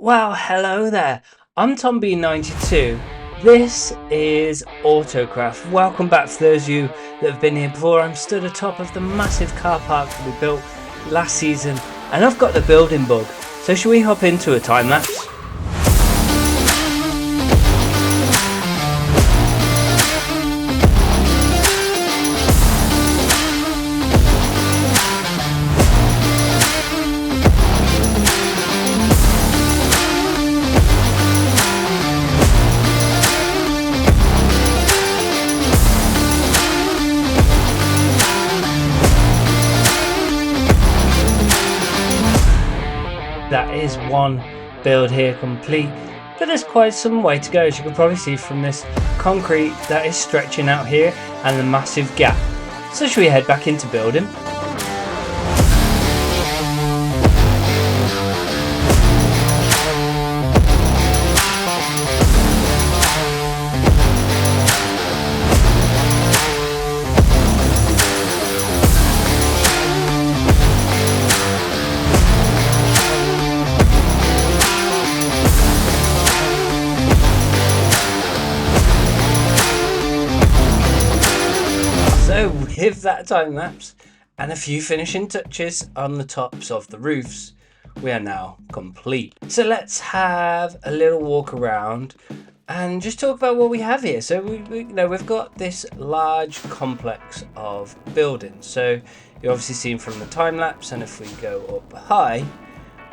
Well, hello there. I'm Tom B92. This is Autocraft. Welcome back to those of you that have been here before. I'm stood atop of the massive car park that we built last season, and I've got the building bug. So should we hop into a time lapse? That is one build here complete, but there's quite some way to go, as you can probably see from this concrete that is stretching out here and the massive gap. So should we head back into building? So with that time lapse and a few finishing touches on the tops of the roofs, we are now complete. So let's have a little walk around and just talk about what we have here. So we've got this large complex of buildings. So you're obviously seeing from the time lapse, and if we go up high,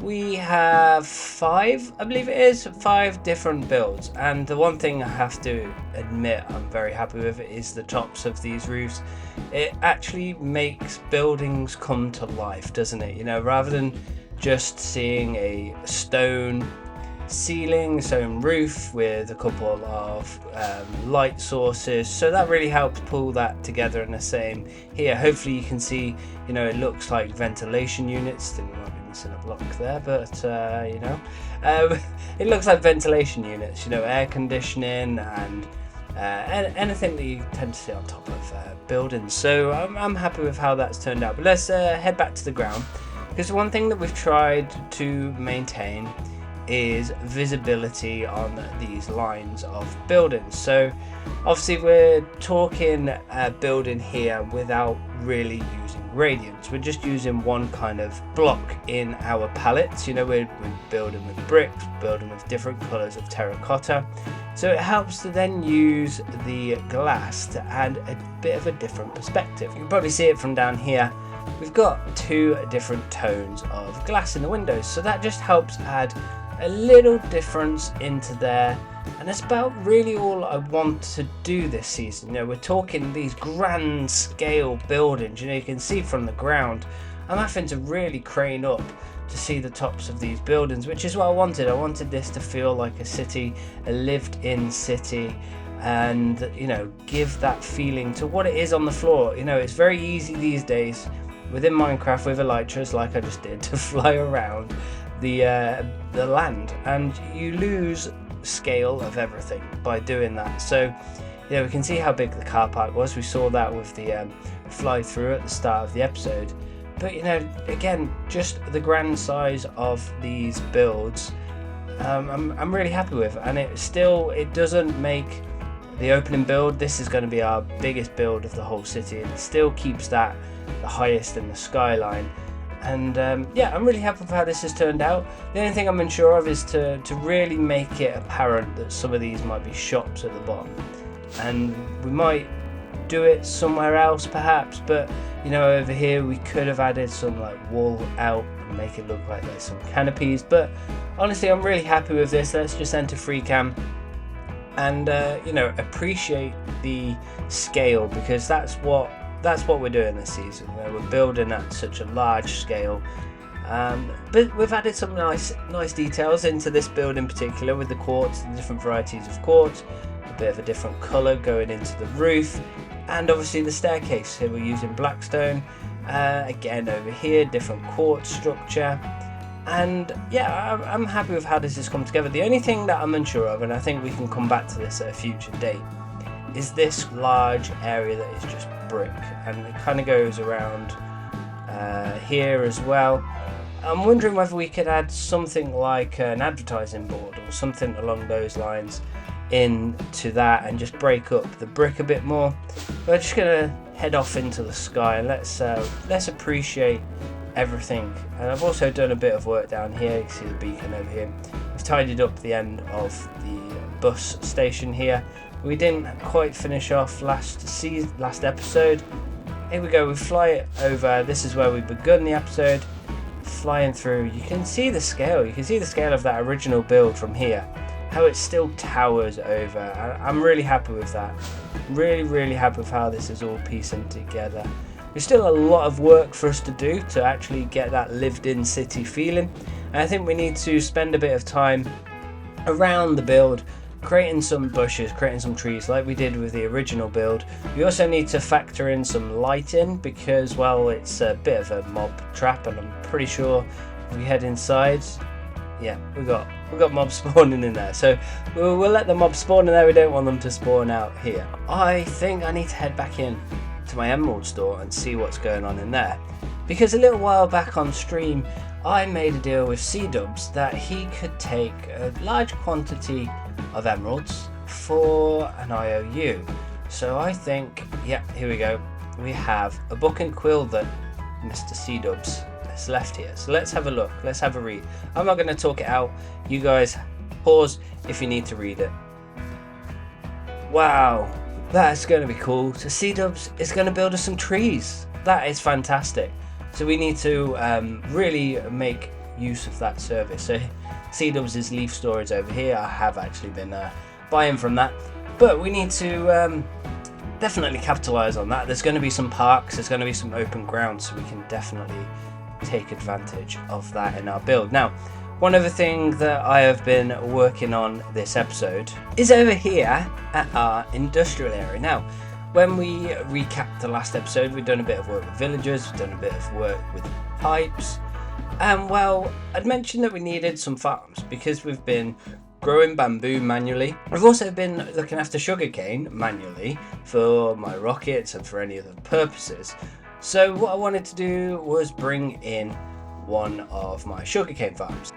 we have five different builds. And the one thing I have to admit I'm very happy with is the tops of these roofs. It actually makes buildings come to life, doesn't it? You know, rather than just seeing a stone ceiling, stone roof with a couple of light sources. So that really helps pull that together in the same here. Hopefully you can see, you know, it looks like ventilation units. Think we might be missing a block there, but it looks like ventilation units, you know, air conditioning and anything that you tend to see on top of buildings. So I'm happy with how that's turned out. But let's head back to the ground, because one thing that we've tried to maintain is visibility on these lines of buildings. So obviously we're talking building here without really using gradients. We're just using one kind of block in our palettes. You know, we're building with bricks, building with different colors of terracotta. So it helps to then use the glass to add a bit of a different perspective. You can probably see it from down here. We've got two different tones of glass in the windows, so that just helps add a little difference into there. And that's about really all I want to do this season. You know, we're talking these grand scale buildings. You know, you can see from the ground I'm having to really crane up to see the tops of these buildings, which is what I wanted. I wanted this to feel like a city, a lived in city, and, you know, give that feeling to what it is on the floor. You know, it's very easy these days within Minecraft with elytras, like I just did, to fly around the land, and you lose scale of everything by doing that. So yeah, we can see how big the car park was. We saw that with the fly through at the start of the episode. But, you know, again, just the grand size of these builds, I'm really happy with, and it doesn't make the opening build. This is going to be our biggest build of the whole city, and it still keeps that the highest in the skyline. And yeah, I'm really happy with how this has turned out. The only thing I'm unsure of is to really make it apparent that some of these might be shops at the bottom, and we might do it somewhere else perhaps. But, you know, over here we could have added some like wall out and make it look like there's some canopies. But honestly, I'm really happy with this. Let's just enter free cam and you know, appreciate the scale, because that's what we're doing this season. We're building at such a large scale, but we've added some nice details into this build in particular, with the quartz, the different varieties of quartz, a bit of a different color going into the roof, and obviously the staircase. Here we're using blackstone, again over here different quartz structure. And yeah, I'm happy with how this has come together. The only thing that I'm unsure of, and I think we can come back to this at a future date, is this large area that is just brick, and it kind of goes around here as well. I'm wondering whether we could add something like an advertising board or something along those lines into that and just break up the brick a bit more. We're just gonna head off into the sky and let's appreciate everything. And I've also done a bit of work down here. You see the beacon over here. I've tidied up the end of the bus station here. We didn't quite finish off last episode. Here we go, we fly it over. This is where we begun the episode. Flying through, you can see the scale of that original build from here, how it still towers over. I'm really happy with that. Really happy with how this is all piecing together. There's still a lot of work for us to do to actually get that lived in city feeling, and I think we need to spend a bit of time around the build, creating some bushes, creating some trees like we did with the original build. We also need to factor in some lighting because, well, it's a bit of a mob trap, and I'm pretty sure if we head inside, yeah, we got mobs spawning in there. So we'll let the mobs spawn in there. We don't want them to spawn out here. I think I need to head back in to my emerald store and see what's going on in there, because a little while back on stream I made a deal with C-Dubs that he could take a large quantity of emeralds for an IOU. So I think, yeah, here we go. We have a book and quill that Mr. C-Dubs has left here. So let's have a look. Let's have a read. I'm not going to talk it out. You guys pause if you need to read it. Wow, that's going to be cool. So C-Dubs is going to build us some trees. That is fantastic. So we need to really make use of that service. So C-Dubs' leaf storage over here, I have actually been buying from that, but we need to definitely capitalize on that. There's going to be some parks, there's going to be some open ground, so we can definitely take advantage of that in our build. Now, one other thing that I have been working on this episode is over here at our industrial area. Now, when we recapped the last episode, we've done a bit of work with villagers, we've done a bit of work with pipes, and well, I'd mentioned that we needed some farms because we've been growing bamboo manually. We've also been looking after sugarcane manually for my rockets and for any other purposes. So what I wanted to do was bring in one of my sugarcane farms.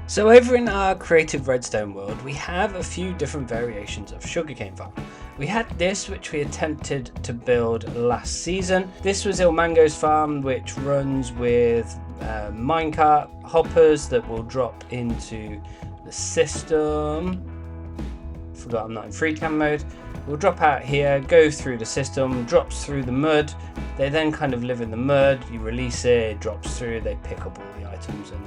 So over in our creative redstone world, we have a few different variations of sugarcane farm. We had this, which we attempted to build last season. This was Ilmango's farm, which runs with minecart hoppers that will drop into the system. Forgot I'm not in free cam mode. We'll drop out here, go through the system, drops through the mud. They then kind of live in the mud. You release it, it drops through, they pick up all the items and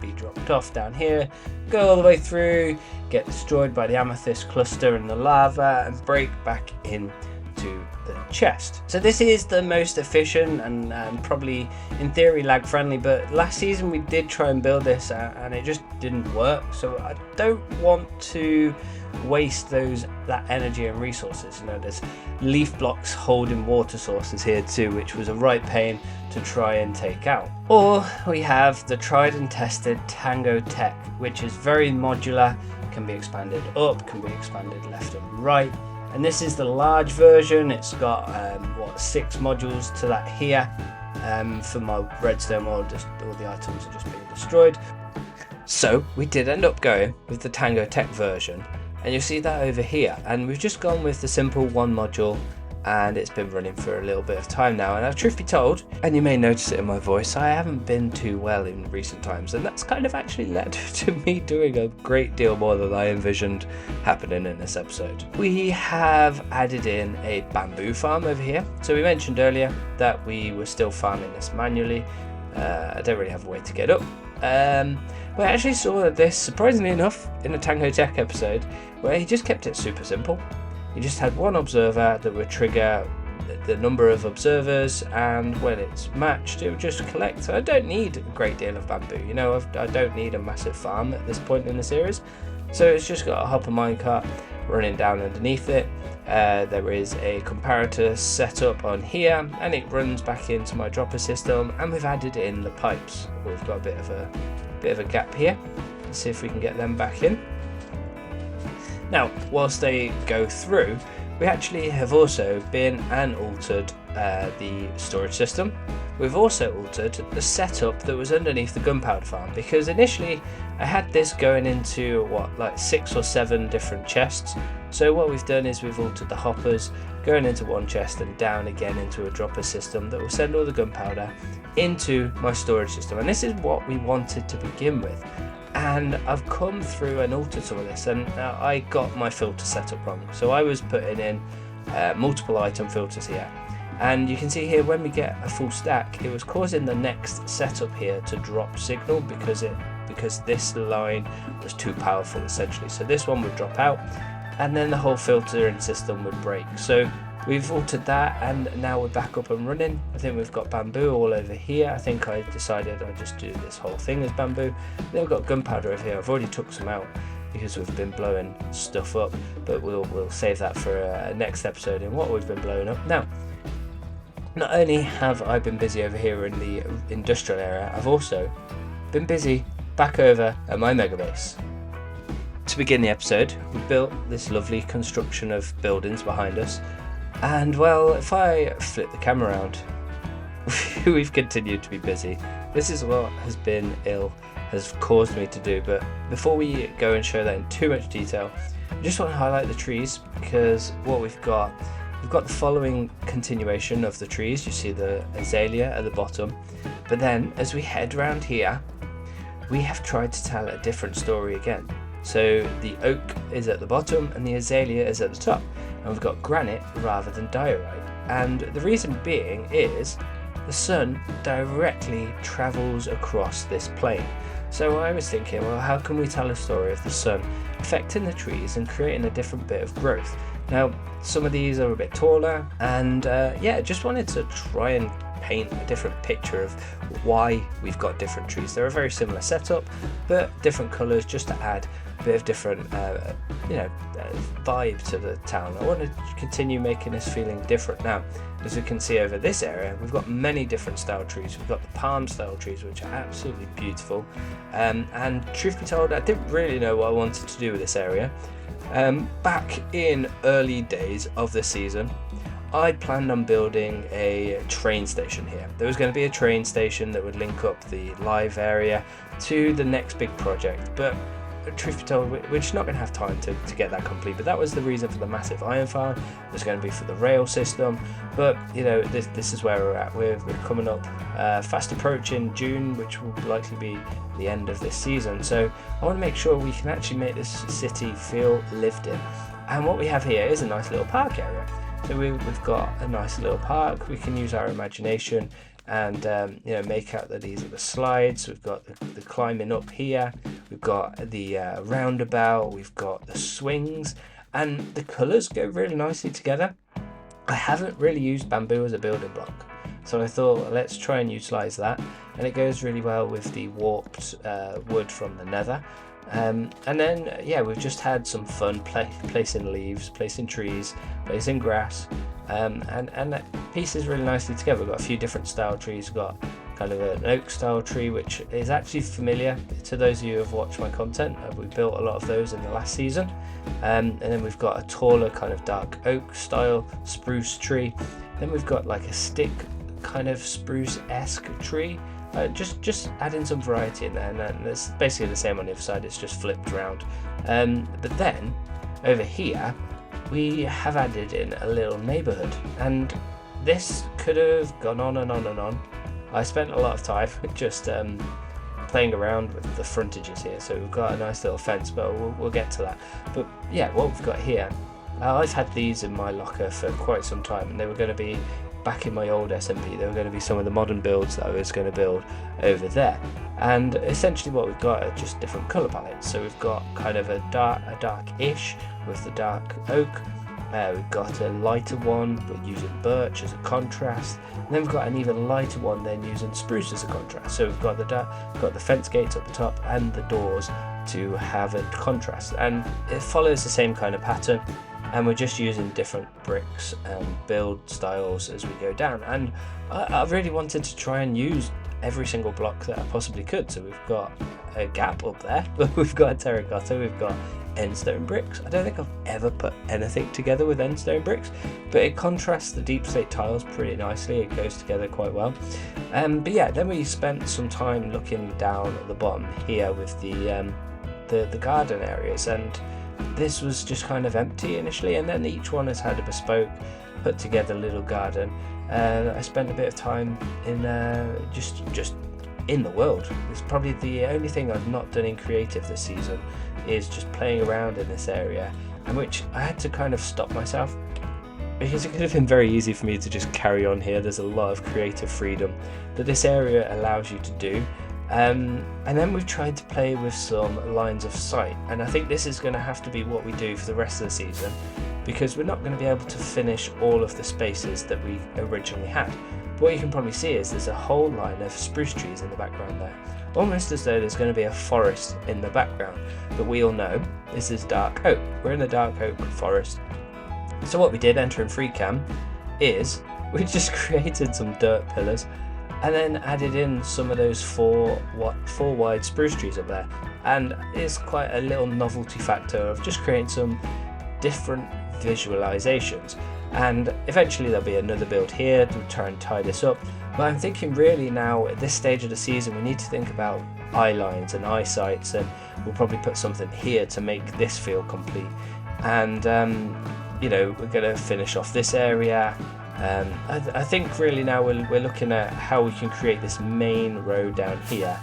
be dropped off down here, go all the way through, get destroyed by the amethyst cluster and the lava, and break back into the chest. So this is the most efficient and probably in theory lag friendly, but last season we did try and build this and it just didn't work. So I don't want to waste that energy and resources. You know, there's leaf blocks holding water sources here too, which was a right pain to try and take out. Or we have the tried and tested Tango Tech, which is very modular, can be expanded up, can be expanded left and right. And this is the large version. It's got 6 modules to that here. For my redstone world, just all the items are just being destroyed. So we did end up going with the Tango Tech version, and you'll see that over here. And we've just gone with the simple 1 module, and it's been running for a little bit of time now. And truth be told, and you may notice it in my voice, I haven't been too well in recent times, and that's kind of actually led to me doing a great deal more than I envisioned happening in this episode. We have added in a bamboo farm over here. So we mentioned earlier that we were still farming this manually. I don't really have a way to get up. We actually saw this, surprisingly enough, in a Tango Tech episode, where he just kept it super simple. He just had 1 observer that would trigger the number of observers, and when it's matched, it would just collect. So I don't need a great deal of bamboo, you know, I don't need a massive farm at this point in the series. So it's just got a hopper minecart running down underneath it. There is a comparator set up on here, and it runs back into my dropper system, and we've added in the pipes. We've got a bit of a gap here. Let's see if we can get them back in. Now, whilst they go through, we actually have also been and altered the storage system. we've also altered the setup that was underneath the gunpowder farm, because initially I had this going into like 6 or 7 different chests. So what we've done is we've altered the hoppers going into one chest and down again into a dropper system that will send all the gunpowder into my storage system, and this is what we wanted to begin with. And I've come through and altered some of this, and I got my filter setup wrong. So I was putting in multiple item filters here, and you can see here when we get a full stack, it was causing the next setup here to drop signal because this line was too powerful essentially. So this one would drop out, and then the whole filtering system would break. So we've altered that, and now we're back up and running. I think we've got bamboo all over here. I think I decided I'd just do this whole thing as bamboo. Then we've got gunpowder over here. I've already took some out because we've been blowing stuff up, but we'll save that for a next episode in what we've been blowing up. Now, not only have I been busy over here in the industrial area, I've also been busy back over at my mega base. To begin the episode, we built this lovely construction of buildings behind us, and well, if I flip the camera around, we've continued to be busy. This is what has caused me to do, but before we go and show that in too much detail, I just want to highlight the trees, because what we've got the following continuation of the trees. You see the azalea at the bottom, but then as we head around here, we have tried to tell a different story again. So the oak is at the bottom and the azalea is at the top, and we've got granite rather than diorite. And the reason being is the sun directly travels across this plane. So I was thinking, well, how can we tell a story of the sun affecting the trees and creating a different bit of growth? Now, some of these are a bit taller, and just wanted to try and paint a different picture of why we've got different trees. They're a very similar setup, but different colours, just to add a bit of different vibe to the town. I want to continue making this feeling different. Now, as you can see over this area, we've got many different style trees. We've got the palm style trees, which are absolutely beautiful, and truth be told, I didn't really know what I wanted to do with this area. Back in early days of the season, I planned on building a train station here. There was going to be a train station that would link up the live area to the next big project, but truth be told, we're just not going to have time to get that complete. But that was the reason for the massive iron farm. It was going to be for the rail system, but this is where we're at. We're coming up fast approaching June, which will likely be the end of this season. So I want to make sure we can actually make this city feel lived in. And what we have here is a nice little park area. So we've got a nice little park. We can use our imagination and make out that these are the slides. We've got the climbing up here. We've got the roundabout. We've got the swings, and the colours go really nicely together. I haven't really used bamboo as a building block, so I thought let's try and utilise that, and it goes really well with the warped wood from the nether. And then we've just had some fun placing leaves, placing trees, placing grass, and that pieces really nicely together. We've got a few different style trees. We've got kind of an oak style tree, which is actually familiar to those of you who have watched my content. We built a lot of those in the last season, and then we've got a taller kind of dark oak style spruce tree. Then we've got like a stick kind of spruce-esque tree. Just adding some variety in there, and it's basically the same on the other side, it's just flipped around. But then over here we have added in a little neighbourhood, and this could have gone on and on and on. I spent a lot of time just playing around with the frontages here. So we've got a nice little fence, but we'll get to that. But yeah, what we've got here, I've had these in my locker for quite some time, and they were going to be back in my old SMP. They were going to be some of the modern builds that I was going to build over there. And essentially what we've got are just different colour palettes. So we've got kind of a dark-ish with the dark oak. We've got a lighter one but using birch as a contrast, and then we've got an even lighter one then using spruce as a contrast. So we've got the fence gates up the top and the doors to have a contrast, and it follows the same kind of pattern, and we're just using different bricks and build styles as we go down. And I really wanted to try and use every single block that I possibly could. So we've got a gap up there, but we've got a terracotta, we've got endstone bricks. I don't think I've ever put anything together with endstone bricks, but it contrasts the deep slate tiles pretty nicely. It goes together quite well. But yeah, then we spent some time looking down at the bottom here with the garden areas, and this was just kind of empty initially, and then each one has had a bespoke, put together little garden. I spent a bit of time in just in the world. It's probably the only thing I've not done in creative this season, is just playing around in this area, and which I had to kind of stop myself, because it could have been very easy for me to just carry on here. There's a lot of creative freedom that this area allows you to do. And then we've tried to play with some lines of sight, and I think this is going to have to be what we do for the rest of the season, because we're not going to be able to finish all of the spaces that we originally had. But what you can probably see is there's a whole line of spruce trees in the background there, almost as though there's going to be a forest in the background. But we all know this is dark oak. We're in the dark oak forest. So what we did entering free cam is we just created some dirt pillars and then added in some of those four wide spruce trees up there, and it's quite a little novelty factor of just creating some different visualizations. And eventually there'll be another build here to try and tie this up, but I'm thinking really now at this stage of the season we need to think about eye lines and eye sights, and we'll probably put something here to make this feel complete. And you know, we're going to finish off this area. I think really now we're looking at how we can create this main road down here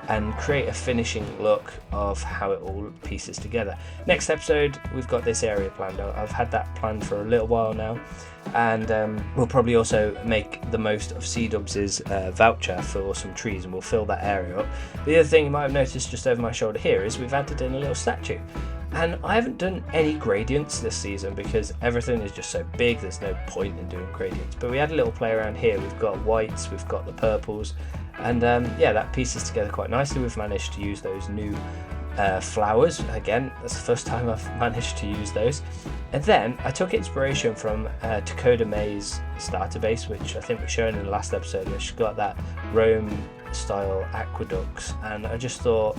and create a finishing look of how it all pieces together. Next episode we've got this area planned. I've had that planned for a little while now, and we'll probably also make the most of C-Dubs' voucher for some trees, and we'll fill that area up. The other thing you might have noticed just over my shoulder here is we've added in a little statue. And I haven't done any gradients this season because everything is just so big, there's no point in doing gradients. But we had a little play around here. We've got whites, we've got the purples, and yeah, that pieces together quite nicely. We've managed to use those new flowers. Again, that's the first time I've managed to use those. And then I took inspiration from Dakota May's starter base, which I think was shown in the last episode, where she got that Rome style aqueducts, and I just thought,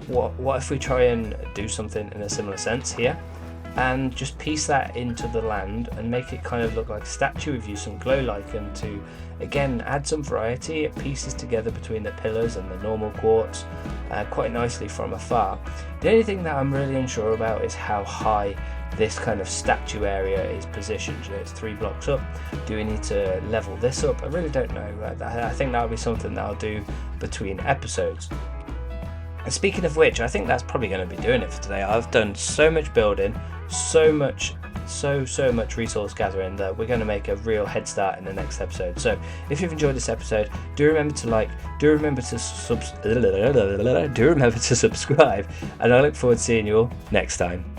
what if we try and do something in a similar sense here, and just piece that into the land and make it kind of look like a statue. We've used some glow lichen to again add some variety. It pieces together between the pillars and the normal quartz quite nicely from afar. The only thing that I'm really unsure about is how high this kind of statue area is positioned. You know, it's 3 blocks up. Do we need to level this up? I really don't know. I think that'll be something that I'll do between episodes. And speaking of which, I think that's probably going to be doing it for today. I've done so much building, so much resource gathering that we're going to make a real head start in the next episode. So if you've enjoyed this episode, do remember to like, do remember to subscribe, and I look forward to seeing you all next time.